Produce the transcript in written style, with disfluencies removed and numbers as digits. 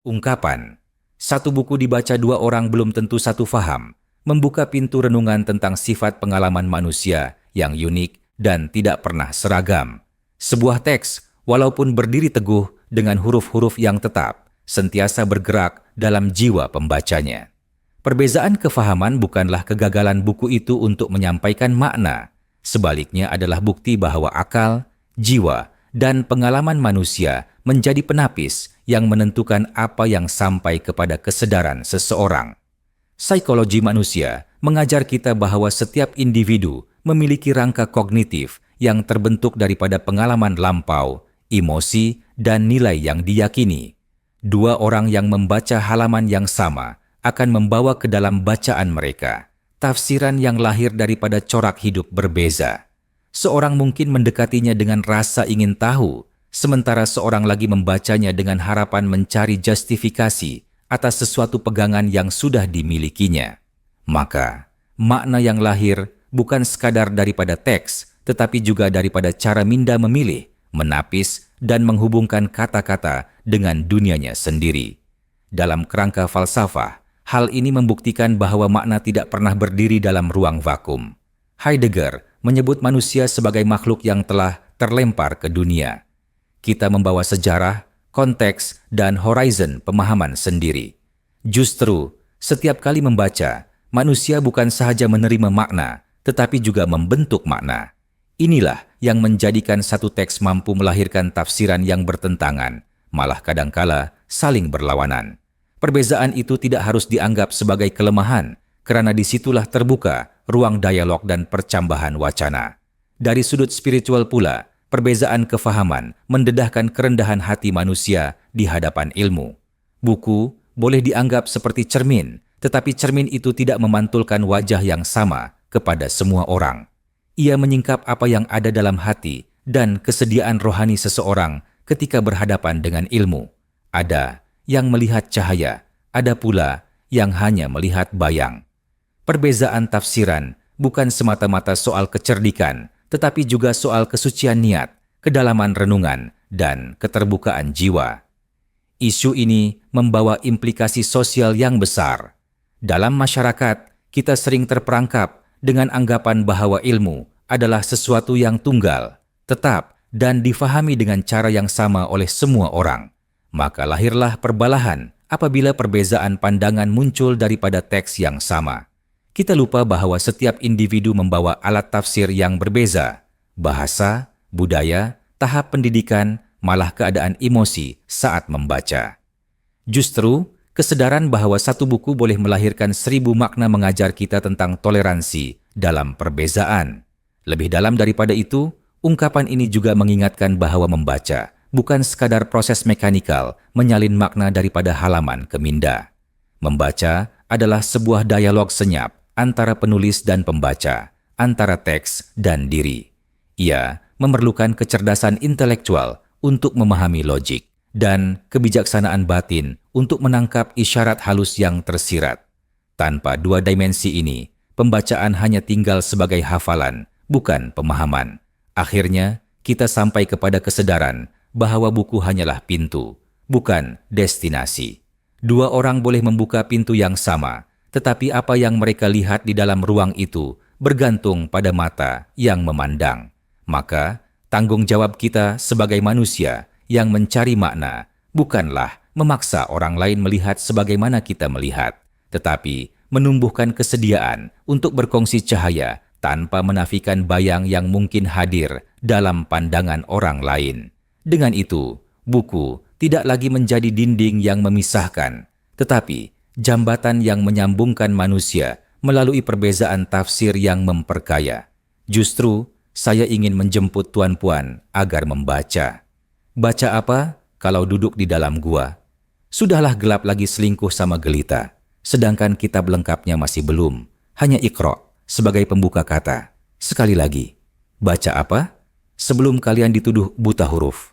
Ungkapan, satu buku dibaca dua orang belum tentu satu faham, membuka pintu renungan tentang sifat pengalaman manusia yang unik dan tidak pernah seragam. Sebuah teks, walaupun berdiri teguh dengan huruf-huruf yang tetap, sentiasa bergerak dalam jiwa pembacanya. Perbezaan kefahaman bukanlah kegagalan buku itu untuk menyampaikan makna, sebaliknya adalah bukti bahwa akal, jiwa, dan pengalaman manusia menjadi penapis yang menentukan apa yang sampai kepada kesadaran seseorang. Psikologi manusia mengajar kita bahwa setiap individu memiliki rangka kognitif yang terbentuk daripada pengalaman lampau, emosi, dan nilai yang diyakini. Dua orang yang membaca halaman yang sama akan membawa ke dalam bacaan mereka tafsiran yang lahir daripada corak hidup berbeza. Seorang mungkin mendekatinya dengan rasa ingin tahu, sementara seorang lagi membacanya dengan harapan mencari justifikasi atas sesuatu pegangan yang sudah dimilikinya. Maka, makna yang lahir bukan sekadar daripada teks, tetapi juga daripada cara minda memilih, menapis, dan menghubungkan kata-kata dengan dunianya sendiri. Dalam kerangka falsafah, hal ini membuktikan bahwa makna tidak pernah berdiri dalam ruang vakum. Heidegger menyebut manusia sebagai makhluk yang telah terlempar ke dunia. Kita membawa sejarah, konteks, dan horizon pemahaman sendiri. Justru, setiap kali membaca, manusia bukan sahaja menerima makna, tetapi juga membentuk makna. Inilah yang menjadikan satu teks mampu melahirkan tafsiran yang bertentangan, malah kadangkala saling berlawanan. Perbezaan itu tidak harus dianggap sebagai kelemahan, karena disitulah terbuka ruang dialog dan percambahan wacana. Dari sudut spiritual pula, perbezaan kefahaman mendedahkan kerendahan hati manusia di hadapan ilmu. Buku boleh dianggap seperti cermin, tetapi cermin itu tidak memantulkan wajah yang sama kepada semua orang. Ia menyingkap apa yang ada dalam hati dan kesediaan rohani seseorang ketika berhadapan dengan ilmu. Ada yang melihat cahaya, ada pula yang hanya melihat bayang. Perbezaan tafsiran bukan semata-mata soal kecerdikan, tetapi juga soal kesucian niat, kedalaman renungan, dan keterbukaan jiwa. Isu ini membawa implikasi sosial yang besar. Dalam masyarakat, kita sering terperangkap dengan anggapan bahwa ilmu adalah sesuatu yang tunggal, tetap, dan difahami dengan cara yang sama oleh semua orang. Maka lahirlah perbalahan apabila perbezaan pandangan muncul daripada teks yang sama. Kita lupa bahwa setiap individu membawa alat tafsir yang berbeza, bahasa, budaya, tahap pendidikan, malah keadaan emosi saat membaca. Justru, kesadaran bahwa satu buku boleh melahirkan 1000 makna mengajar kita tentang toleransi dalam perbezaan. Lebih dalam daripada itu, ungkapan ini juga mengingatkan bahwa membaca bukan sekadar proses mekanikal menyalin makna daripada halaman ke minda. Membaca adalah sebuah dialog senyap antara penulis dan pembaca, antara teks dan diri. Ia memerlukan kecerdasan intelektual untuk memahami logik dan kebijaksanaan batin untuk menangkap isyarat halus yang tersirat. Tanpa dua dimensi ini, pembacaan hanya tinggal sebagai hafalan, bukan pemahaman. Akhirnya, kita sampai kepada kesadaran bahwa buku hanyalah pintu, bukan destinasi. Dua orang boleh membuka pintu yang sama, tetapi apa yang mereka lihat di dalam ruang itu bergantung pada mata yang memandang. Maka, tanggung jawab kita sebagai manusia yang mencari makna bukanlah memaksa orang lain melihat sebagaimana kita melihat, tetapi menumbuhkan kesediaan untuk berkongsi cahaya tanpa menafikan bayang yang mungkin hadir dalam pandangan orang lain. Dengan itu, buku tidak lagi menjadi dinding yang memisahkan, tetapi jambatan yang menyambungkan manusia melalui perbezaan tafsir yang memperkaya. Justru, saya ingin menjemput tuan-puan agar membaca. Baca apa kalau duduk di dalam gua? Sudahlah gelap lagi selingkuh sama gelita, sedangkan kitab lengkapnya masih belum, hanya Iqra sebagai pembuka kata. Sekali lagi, baca apa? Sebelum kalian dituduh buta huruf.